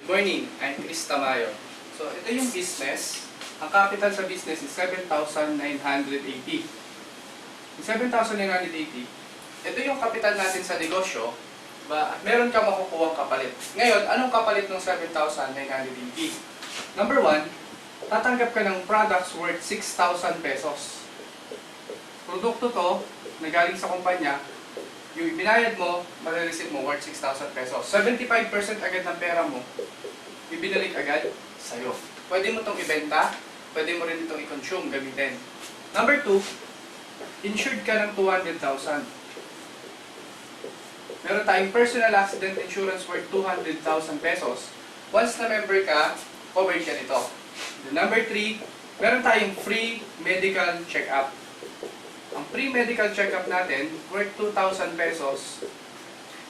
Morning, I'm Chris Tamayo. So, ito yung business. Ang capital sa business is 7,980. Yung 7,980, ito yung capital natin sa negosyo, at meron ka makukuha kapalit. Ngayon, anong kapalit ng 7,980? Number 1, tatanggap ka ng products worth 6,000 pesos. Produkto to, na galing sa kumpanya, yung ibinayad mo, marireceive mo worth 6,000 pesos. 75% agad ng pera mo, ibinalik agad sa'yo. Pwede mo itong ibenta, pwede mo rin itong i-consume, gamitin. Number 2, insured ka ng 200,000. Meron tayong personal accident insurance worth 200,000 pesos. Once na member ka, covered ka nito. Number 3, meron tayong free medical check-up. Ang free medical check-up natin, worth 2,000 pesos,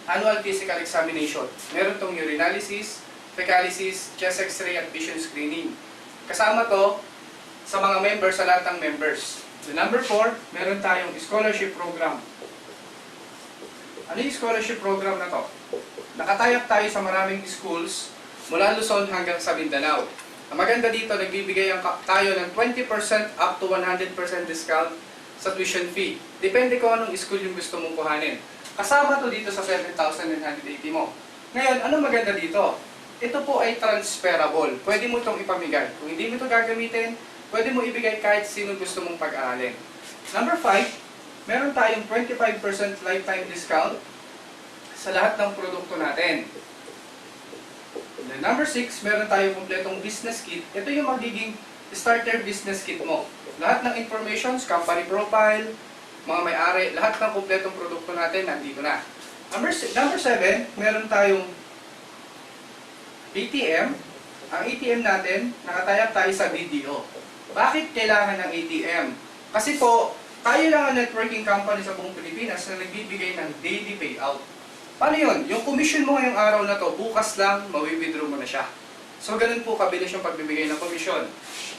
annual physical examination. Meron tong urinalysis, fecalysis, chest x-ray at vision screening. Kasama to sa mga members, sa lahat ng members. Number 4, meron tayong scholarship program. Ano yung scholarship program na to? Nakatayap tayo sa maraming schools mula Luzon hanggang sa Mindanao. Ang maganda dito, nagbibigay tayo ng 20% up to 100% discount sa tuition fee. Depende kung anong school yung gusto mong kuhanin. Kasama to dito sa 7,980 mo. Ngayon, ano maganda dito? Ito po ay transferable. Pwede mo itong ipamigay. Kung hindi mo ito gagamitin, pwede mo ibigay kahit sino gusto mong pag-aralin. Number 5, meron tayong 25% lifetime discount sa lahat ng produkto natin. And then number 6, meron tayong kompletong business kit. Ito yung magiging starter business kit mo. Lahat ng informations, company profile, mga may-ari, lahat ng kompletong produkto natin nandito na. Number 7, meron tayong ATM. Ang ATM natin, nakatayap tayo sa BDO. Bakit kailangan ng ATM? Kasi po, tayo lang ang networking company sa buong Pilipinas na nagbibigay ng daily payout. Paano yun? Yung commission mo ngayong araw na to, bukas lang, mawi-withdraw mo na siya. So, ganun po kabilis yung pagbibigay ng commission.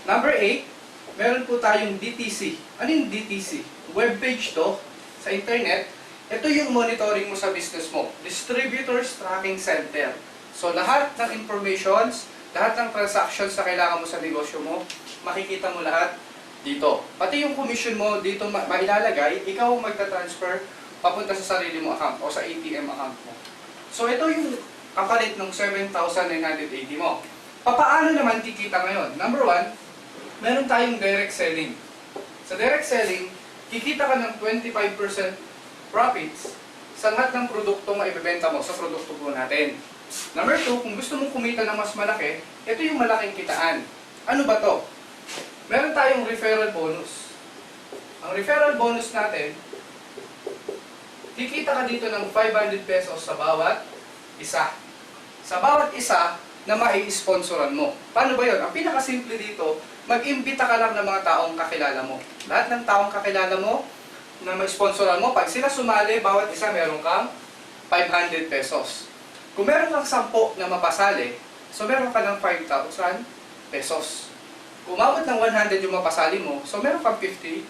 Number 8, meron po tayong DTC. Ano yung DTC? Webpage to, sa internet. Ito yung monitoring mo sa business mo. Distributors Tracking Center. So, lahat ng informations, lahat ng transactions na kailangan mo sa negosyo mo, makikita mo lahat dito. Pati yung commission mo dito mailalagay, ikaw ang magta-transfer papunta sa sarili mo account o sa ATM account mo. So, ito yung kapalit ng 7,980 mo. Paano naman kikita ngayon? Number 1, meron tayong direct selling. Sa direct selling, kikita ka ng 25% profits sa lahat ng produktong maibebenta mo sa produkto po natin. Number 2, kung gusto mong kumita ng mas malaki, ito yung malaking kitaan. Ano ba to? Meron tayong referral bonus. Ang referral bonus natin, kikita ka dito ng 500 pesos sa bawat isa. Sa bawat isa na mai-sponsoran mo. Paano ba yun? Ang pinakasimple dito, mag-imbita ka lang ng mga taong kakilala mo. Lahat ng taong kakilala mo na ma-sponsoran mo, pag sila sumali, bawat isa meron kang 500 pesos. Kung meron kang 10 na mapasali, so meron ka ng 5,000 pesos. Kung umabot ng 100 yung mapasali mo, so meron kang 50,000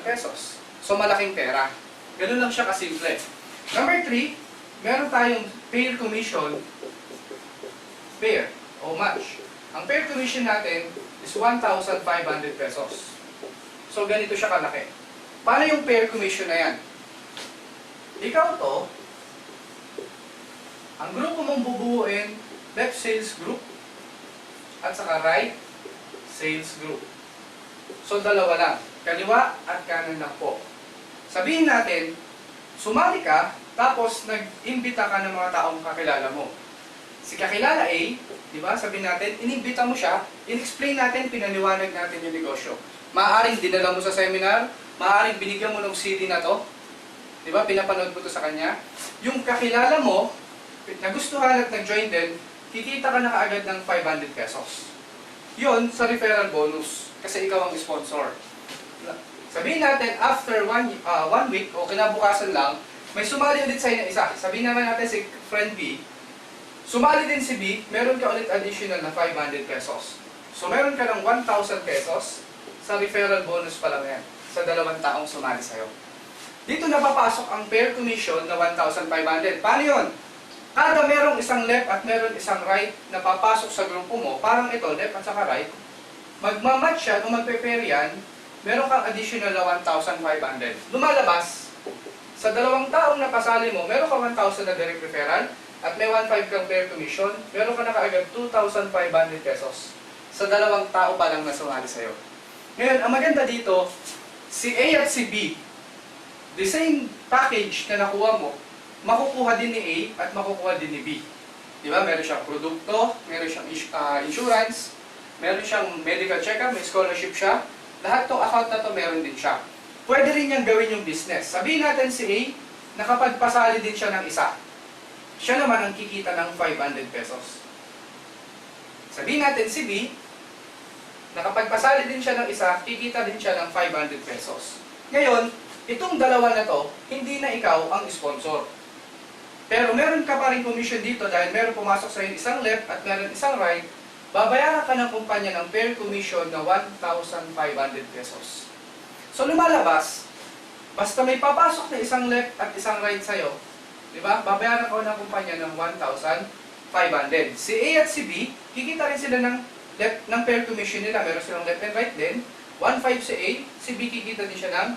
pesos. So malaking pera. Ganun lang siya kasimple. Number 3, meron tayong pair commission, pair o match. Ang pair commission natin is 1,500 pesos. So, ganito siya kalaki. Paano yung pair commission na yan? Ikaw to, ang grupo mong bubuuin, left sales group, at saka right sales group. So, dalawa lang. Kaliwa at kanan lang po. Sabihin natin, sumali ka, tapos nag-imbita ka ng mga taong kakilala mo. Si kakilala A, di ba, sabihin natin, inimbita mo siya, in-explain natin, pinaliwanag natin yung negosyo. Maaaring dinala mo sa seminar, maaaring binigyan mo ng CD na to, di ba, pinapanood mo to sa kanya. Yung kakilala mo, nagustuhan at nag-join din, kikita ka na kaagad ng 500 pesos. Yun sa referral bonus, kasi ikaw ang sponsor. Sabihin natin, after one week o kinabukasan lang, may sumali ulit sa'yo na isa. Sabihin naman natin si friend B, sumali din si B, meron ka ulit additional na 500 pesos. So meron ka ng 1,000 pesos sa referral bonus pa lang yan, sa dalawang taong sumali sa'yo. Dito napapasok ang pair commission na 1,500. Paano yun? Kada merong isang left at meron isang right na papasok sa grupo mo, parang ito, left at saka right, magmamatch yan o magpe-pair yan, meron kang additional na 1,500. Lumalabas, sa dalawang taong napasali mo, meron ka 1,000 na direct referral at may 1,500 kang pair commission, meron ka na kaagad 2,500 pesos sa dalawang tao pa lang na sumali sa'yo. Ngayon, ang maganda dito, si A at si B, the same package na nakuha mo, makukuha din ni A at makukuha din ni B. Diba? Meron siyang produkto, meron siyang insurance, meron siyang medical check-up, may scholarship siya. Lahat tong account na to meron din siya. Pwede rin niyang gawin yung business. Sabihin natin si A, nakapagpasali din siya ng isa. Siya naman ang kikita ng 500 pesos. Sabihin natin si B, nakapagpasali din siya ng isa, kikita din siya ng 500 pesos. Ngayon, itong dalawa na to, hindi na ikaw ang sponsor. Pero meron ka pa rin commission dito dahil meron pumasok sa iyo isang left at meron isang right, babayaran ka ng kumpanya ng pair commission na 1,500 pesos. So lumalabas, basta may papasok na isang left at isang right sa'yo, di ba? Babayaran ka ng kumpanya ng 1,500. Si A at si B, kikita rin sila ng pair commission nila. Meron silang left and right din. 1,500 si A, si B kikita din siya ng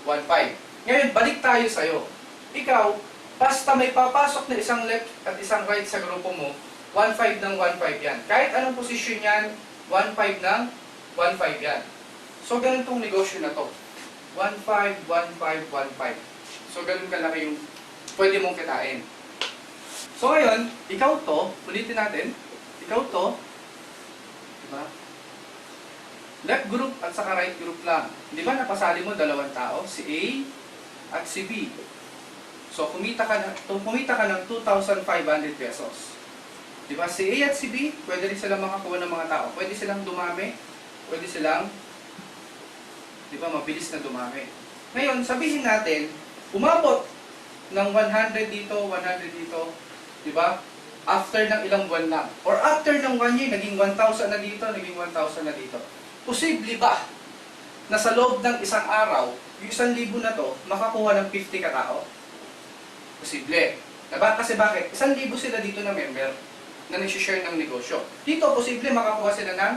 1,500. Ngayon, balik tayo sa'yo. Ikaw, basta may papasok na isang left at isang right sa grupo mo, 1,500 ng 1,500 yan. Kahit anong posisyon yan, 1,500 ng 1,500 yan. So, ganun tong negosyo na to. 1,500, 1,500, 1,500. So, ganun kalaki yung pwede mong kitain. So, ngayon, ikaw to, ulitin natin, ikaw to, diba? Left group at saka right group lang. Di ba napasali mo dalawang tao, si A at si B. So, kumita ka ng 2,500 pesos. Di ba? Si A at si B, pwede rin silang makakuha ng mga tao. Pwede silang dumami, pwede silang, di ba, mabilis na dumami. Ngayon, sabihin natin, umabot ng 100 dito, 100 dito, di ba? After ng ilang buwan lang. Or after ng 1 year, naging 1,000 na dito, naging 1,000 na dito. Posible ba na sa loob ng isang araw, yung 1,000 na to, makakuha ng 50 katao? Posible. Diba? Kasi bakit? 1,000 sila dito na member na nag-share ng negosyo. Dito, posible makakuha sila ng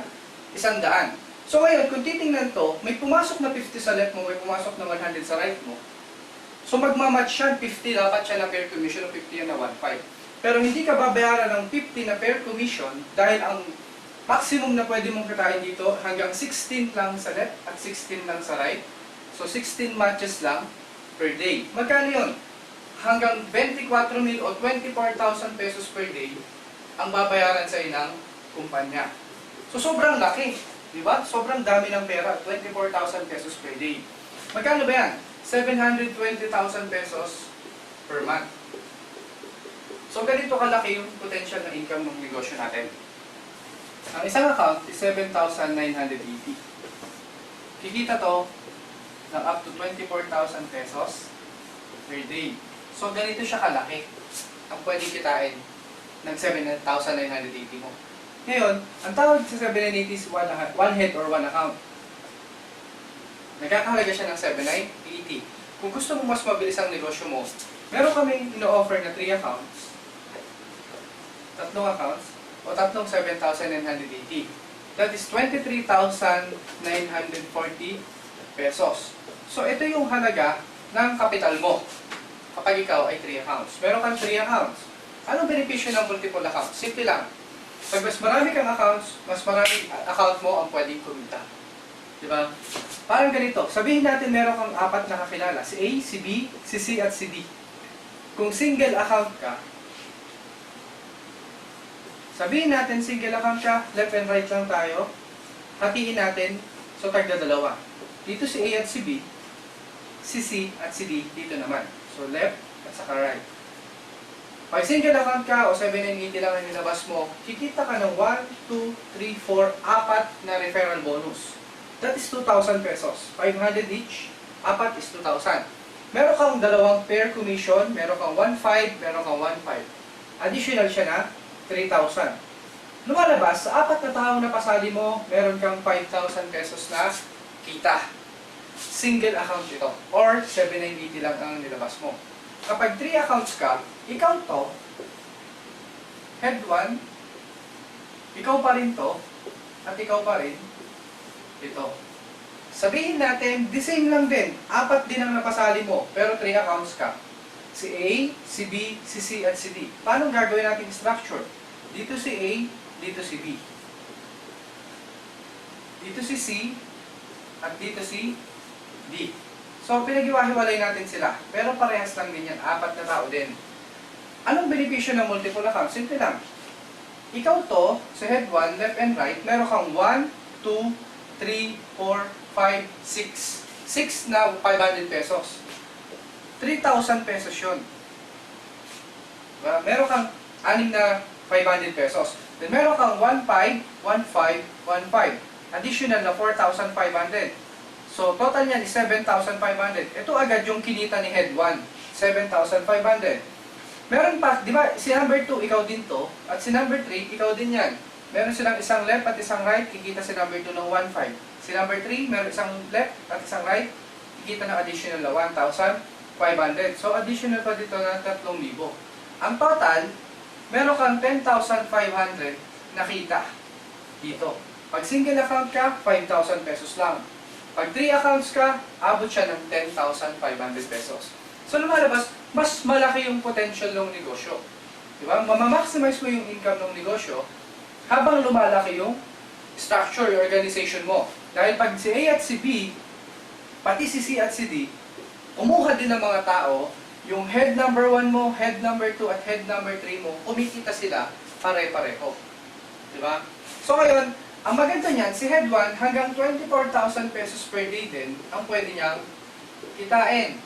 100. So ngayon, kung titingnan to, may pumasok na 50 sa left mo, may pumasok na 100 sa right mo. So magmamatch yan, 50 dapat siya na pair commission, o 50 yan na 1,500. Pero hindi ka babayaran ng 50 na pair commission dahil ang maximum na pwede mong kitain dito hanggang 16 lang sa left at 16 lang sa right. So 16 matches lang per day. Magkano yun? Hanggang 24,000 o 24,000 pesos per day ang babayaran sa ng kumpanya. So sobrang laki, di ba? Sobrang dami ng pera, 24,000 pesos per day. Magkano ba yan? 720,000 pesos per month. So ganito kalaki yung potential na income ng negosyo natin. Ang isang account is 7,980. Kikita to ng up to 24,000 pesos per day. So, ganito siya kalaki ang pwede kitain ng 7,980 mo. Ngayon, ang tawag sa 7,980 is one head or one account. Nagkakahalaga siya ng 7,980. Kung gusto mo mas mabilis ang negosyo mo, meron kami ino-offer na 3 accounts, 3 accounts, o 7,980. That is 23,940 pesos. So, ito yung halaga ng kapital mo kapag ikaw ay 3 accounts. Meron kang 3 accounts. Anong benepisyo ng multiple accounts? Simple lang. Pag mas marami kang accounts, mas marami account mo ang pwedeng kumita. Diba? Parang ganito. Sabihin natin meron kang 4 na kakilala. Si A, si B, si C at si D. Kung single account ka, sabihin natin single account ka, left and right lang tayo, hatiin natin, so tagda-2. Dito si A at si B, si C at si D, dito naman. So left at saka right. Pag single account ka o 7,980 lang ang nilabas mo, kikita ka ng 1, 2, 3, 4, 4 na referral bonus. That is 2,000 pesos. 500 each, 4 is 2,000. Meron kang 2 pair commission, meron kang 1,500, meron kang 1,500. Additional siya na 3,000. Lumalabas, sa 4 na taong napasali mo, meron kang 5,000 pesos na kita. Single account ito. Or 7,980 lang ang nilabas mo. Kapag 3 accounts ka, ikaw to, head 1, ikaw pa rin to, at ikaw pa rin ito. Sabihin natin, the same lang din. 4 din ang napasali mo, pero 3 accounts ka. Si A, si B, si C, at si D. Paano gagawin natin yung structure? Dito si A, dito si B. Dito si C, at dito si D. So, pinag-iwahiwalay natin sila. Pero parehas lang din yan. 4 na tao din. Anong benepisyo ng multiple account? Simple lang. Ikaw to, sa head 1, left and right, meron kang 1, 2, 3, 4, 5, 6. 6 na 500 pesos. 3,000 pesos yun. Diba? Meron kang 6 na 500 pesos. Then meron kang 1,500, 1,500, 1,500. Additional na 4,500. So, total niyan is 7,500. Ito agad yung kinita ni head 1. 7,500. Meron pa, di ba, si number 2, ikaw din to. At si number 3, ikaw din yan. Meron silang isang left at isang right, kikita si number 2 ng 1,500. Si number 3, meron isang left at isang right, kikita ng additional na 1,500. So, additional pa dito na 3,000. Ang total, meron kang 10,500 nakita dito. Pag single account ka, 5,000 pesos lang. Pag 3 accounts ka, abot siya ng 10,500 pesos. So, lumalabas, mas malaki yung potential ng negosyo. Diba? Mamamaximize mo yung income ng negosyo habang lumalaki yung structure, yung organization mo. Dahil pag si A at si B, pati si C at si D, umuha din ng mga tao, yung head number 1 mo, head number 2, at head number 3 mo, kumikita sila pare-pareho. Diba? So ngayon, ang maganda niyan, si head 1 hanggang 24,000 pesos per day din ang pwede niyang kitain.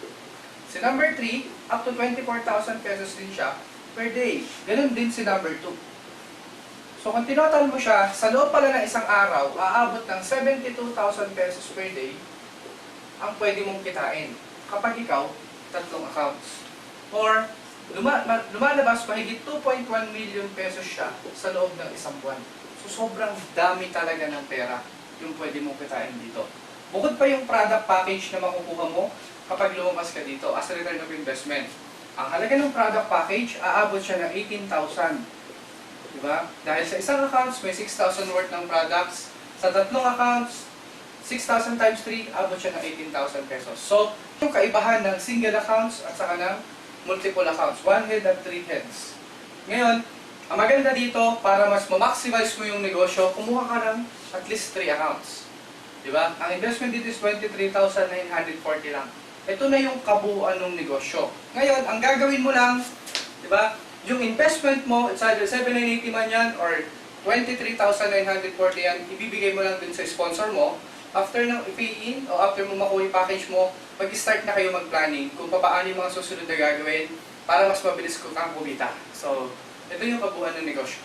Si number 3, up to 24,000 pesos din siya per day. Ganun din si number 2. So kung tinotal mo siya, sa loob pala ng isang araw, aabot ng 72,000 pesos per day ang pwede mong kitain kapag ikaw 3 accounts. Or lumalabas mahigit 2.1 million pesos siya sa loob ng isang buwan. So sobrang dami talaga ng pera yung pwede mong kitain dito. Bukod pa yung product package na makukuha mo kapag lumabas ka dito as a return of investment. Ang halaga ng product package, aabot siya ng 18,000. Diba? Dahil sa isang accounts, may 6,000 worth ng products. Sa 3 accounts, 6,000 times 3, abot siya ng 18,000 pesos. So, yung kaibahan ng single accounts at saka ng multiple accounts. 1 head at 3 heads. Ngayon, ang maganda dito, para mas ma-maximize mo yung negosyo, kumuha ka ng at least 3 accounts. Diba? Ang investment dito is 23,940 lang. Ito na yung kabuuan ng negosyo. Ngayon, ang gagawin mo lang, diba? Yung investment mo, it's either 7,980 man yan or 23,940 yan, ibibigay mo lang dun sa sponsor mo. After ng i-pay in o after mo makuha yung package mo, mag-start na kayo mag-planning kung paano yung mga susunod na gagawin para mas mabilis ko kang kumita. So, ito yung kabuuan ng negosyo.